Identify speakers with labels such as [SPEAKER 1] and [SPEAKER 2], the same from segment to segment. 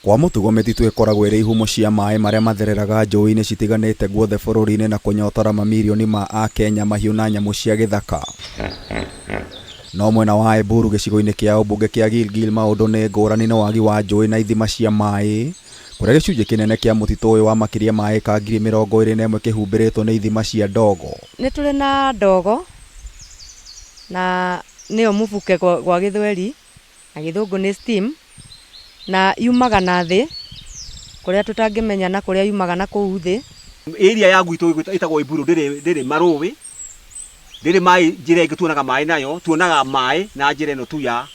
[SPEAKER 1] Kwa mũtugo mĩtitũ ĩkoragwo ĩrĩ ihumo cia maĩ marĩa mathereraga njũĩ-inĩ citiganĩte guothe bũrũri-inĩ na kũnyotora mamirioni ma Akenya mahiũ na nyamũ cia gĩthaka. No mwena wa Eburu gĩcigo-inĩ kĩa ũmbunge kĩa Gilgil maũndũ nĩ ngũrani na wagi wa njũĩ na ithima cia maĩ, kũrĩa gĩcunjĩ kĩnene kĩa mũtitũ ũyũ wa makĩria ma ĩka 21,000 kĩhumbĩrĩtwo nĩ ithima cia ndogo.
[SPEAKER 2] Nĩ tũrĩ na ndogo na nĩyo mũbuke gwa gĩthweri na gĩthũngũ nĩ steam, na yumaga na thĩ kũrĩa tũtangĩmenya na kũrĩa yumaga na kũu thĩ.
[SPEAKER 3] Area ya gwitũ ĩtagwo Eburu ndĩrĩ marũĩ, ndĩrĩ maĩ njĩra ĩngĩ tuonaga maĩ nayo, tuonaga maĩ na njĩra ĩno tu ya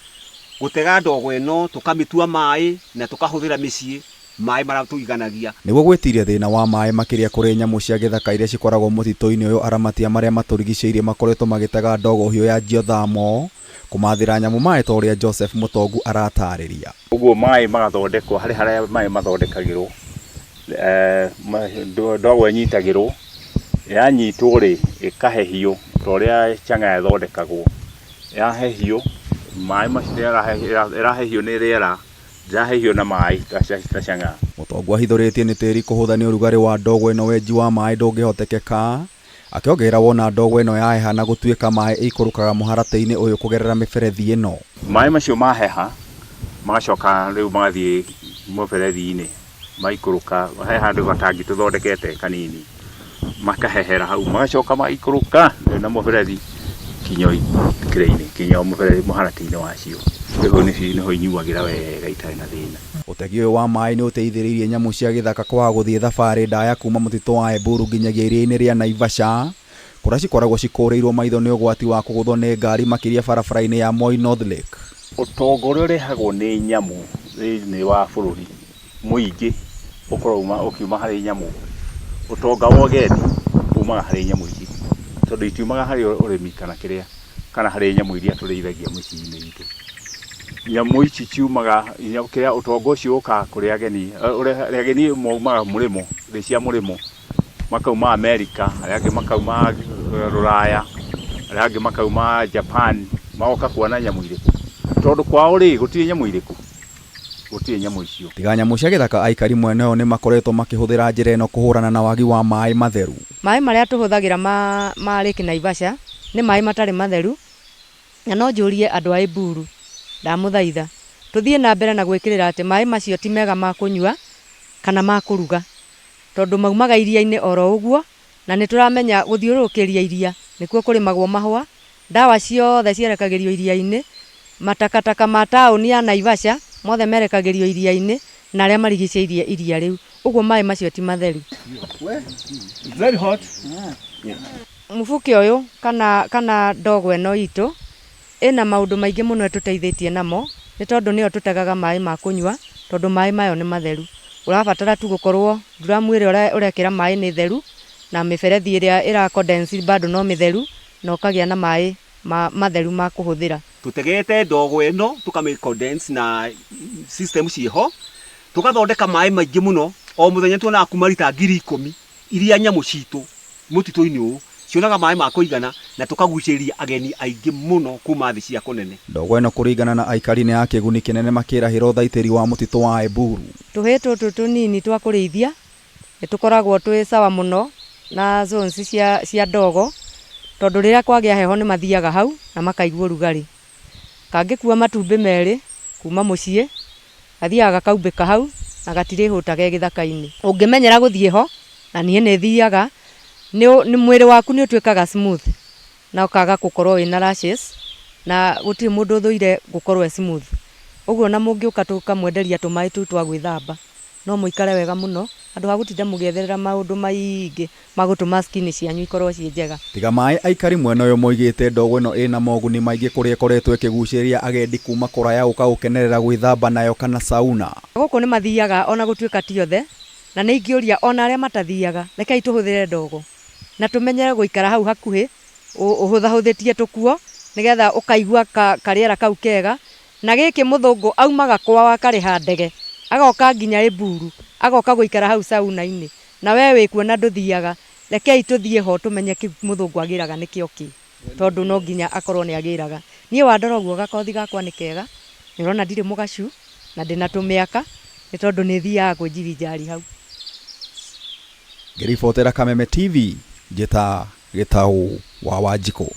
[SPEAKER 3] gũtega ndogo ĩno tũkamĩtua maĩ na tũkahũthĩra mĩciĩ maĩ marĩa tũiganagia.
[SPEAKER 1] Nĩguo gwĩtiria thĩna wa maĩ makĩria kũrĩ nyamũ cia gĩthaka iria cikoragwo mũtitũ-inĩ ũyũ, aramatia marĩa matũrigicĩirie makoretwo magĩtega ndogo hiũ ya geothermal kũmathĩra nyamũ maĩ ta ũrĩa Joseph Mũtongu aratarĩria.
[SPEAKER 4] Ũguo maĩ magathondekwo harĩa maĩ mathondekagĩrwo, ndogo ĩnyitagĩrwo, yanyitwo rĩ ĩkahehio ta ũrĩa chang'a ĩthondekagwo, yahehio maĩ macio ĩrahehio nĩ rĩera, ndĩrahehio na maĩ ta chang'a.
[SPEAKER 1] Mũtongu ahithũrĩtie nĩ tĩri kũhũtha nĩ ũrugarĩ wa ndogo ĩno, wenji wa maĩ ndũngĩhotekeka, akĩongerera wona ndogo ĩno yaheha na gũtuĩka maĩ ĩikũrũkaga mũharatĩ-inĩ ũyũ kũgerera mĩberethi ĩno.
[SPEAKER 4] Maĩ macio maheha magacoka rĩu magathiĩ mũberethi-inĩ maikũrũka, he handũ gatangi tũthondekete kanini, makahehera hau magacoka maikũrũka na mũberethi kinya kĩrĩ-inĩ kinya mũberethi mũharatĩ-inĩ wacio, niho inyuagĩra wega itarĩ na thĩna.
[SPEAKER 1] Ũtegi ũyũ wa maĩ nĩ ũteithĩrĩirie nyamũ cia gĩthaka kwaga gũthiĩ thabarĩ ndaya kuma mũtitũ wa Eburu nginyagia iria-inĩ rĩa Naivasha, kũrĩa cikoragwo cikũrĩirwo maitho nĩ ũgwati wa kũgũthwo nĩ ngari makĩria barabara-inĩ ya Moi North Lake.
[SPEAKER 4] Ũtonga ũrĩa ũrehagwo nĩ nyamũ thĩinĩ wa bũrũri mũingĩ ũkiuma harĩ nyamũ, ũtonga wa ũgendi umaga harĩ nyamũ ici, tondũ itiumaga harĩ ũrĩmi kana harĩ nyamũ iria tũrĩithagia mũciĩ-inĩ witũ. Nyamũ ici ciumaga kĩrĩa ũtonga ũcio ũkaga kũrĩ ageni maumaga mũrĩmo, thĩ cia mũrĩmo, makauma Amerika, arĩa angĩ makauma Rũraya, arĩa angĩ makauma Japan, magoka kuona nyamũ irĩkũ, tondũ kwao rĩ gũtirĩ nyamũ irĩkũ, gũtirĩ nyamũ icio. Tiga
[SPEAKER 1] nyamũ cia gĩthaka, aikari mwena ũyũ nĩ makoretwo makĩhũthĩra njĩra ĩno kũhũrana na wagi wa maĩ matheru.
[SPEAKER 2] Maĩ marĩa tũhũthagĩra ma Lake Naivasha nĩ maĩ matarĩ matheru, na no njũrie andũ a Eburu ndamũthaitha tũthiĩ na mbere na gwĩkĩrĩra atĩ maĩ macio ti mega ma kũnyua kana ma kũruga, tondũ maumaga iria-inĩ oro ũguo, na nĩ tũramenya gũthiũrũrũkĩria iria nĩkuo kũrĩmagwo mahũa, ndawa ciothe cierekagĩrio iria-inĩ, matakataka ma taũni ya Naivasha mothe merekagĩrio iria-inĩ na arĩa marigicĩirie iria rĩu, ũguo maĩ macio ti matheru.
[SPEAKER 3] Very hot.
[SPEAKER 2] Mũbuke ũyũ kana ndogo ĩno itũ ĩna maũndũ maingĩ mũno tũteithĩtie namo, nĩ tondũ nĩyo tũtegaga maĩ ma kũnyua, tondũ maĩ mayo nĩ matheru. Ũrabatara tu gũkorwo drum ĩrĩa ũrekĩra maĩ nĩ theru, na mĩberethi ĩrĩa ĩrakondensi bado no mĩtheru, na ũkagĩa na maĩ matheru ma kũhũthĩra.
[SPEAKER 3] Tũtegete ndogo ĩno tũkamĩcondense na system ciĩho, tũgathondeka maĩ maingĩ mũno, o mũthenya tuonaga kuma lita 10,000 iria nyamũ citũ mũtitũ-inĩ ũyũ cionaga maĩ ma kũigana, na tũkagucĩrĩria ageni aingĩ mũno kuma thĩ cia kũnene.
[SPEAKER 1] Ndogo ĩno kũringana na aikari nĩ ya kĩguni kĩnene makĩrahĩra ũthaitĩri wa mũtitũ wa Eburu.
[SPEAKER 2] Tũhĩĩ tũtũ tũnini twa kũrĩithia nĩ tũkoragwo twĩ sawa mũno na zones cia ndogo, tondũ rĩrĩa kwagĩa heho nĩ mathiaga hau na makaigua ũrugarĩ. Kangĩkua matumbĩ merĩ kuma mũciĩ gathiaga gakaumbĩka hau na gatirĩ hũta ge gĩthaka-inĩ. Ũngĩmenyera gũthiĩ ho, na niĩ nĩ thiaga, nĩ mwĩrĩ waku nĩ ũtuĩkaga smooth na ũkaga gũkorwo wĩna rashes, na gũtirĩ mũndũ ũthũire gũkorwo smooth. Ũguo na mũngĩũka tũkamwenderia tũmaĩ tũu twa gwĩthamba, no mũikare wega mũno handũ ha gũtinda mũgĩetherera maũndũ maingĩ ma gũtũma skin cianyu ikorwo ciĩ njega.
[SPEAKER 1] Tiga maĩ, aikari mwena ũyũ moigĩte ndogo ĩno ĩna moguni maingĩ kũrĩa ĩkoretwo ĩkĩgucĩrĩria agendi kuma kũraya gũka gũkenerera gwĩthamba nayo kana sauna.
[SPEAKER 2] Gũkũ nĩ mathiaga ona gũtuĩka ti othe, na nĩ ingĩũria ona arĩa matathiaga, rekei tũhũthĩre ndogo na tũmenyere gũikara hau hakuhĩ, ũhũthahũthĩtie tũkuo nĩgetha ũkaigua karĩera kau kega, na gĩkĩ mũthũngũ aumaga kwao akarĩha ndege agoka nginya Eburu, agoka gũikara hau sauna-inĩ, na we wĩkuona ndũthiaga, rekei tũthiĩ ho tũmenye kĩu mũthũngũ agĩraga nĩkĩo kĩ, tondũ no nginya akorwo nĩ agĩraga. Niĩ wandora ũguo gakothi gakwa nĩ kega, nĩ ũrona ndirĩ mũgacu na ndĩna tũmĩaka, nĩ tondũ nĩ thiaga kwĩnjivinjari hau.
[SPEAKER 1] Ngĩribotera Kameme TV, njĩta Gĩtaũ wa Wanjikũ.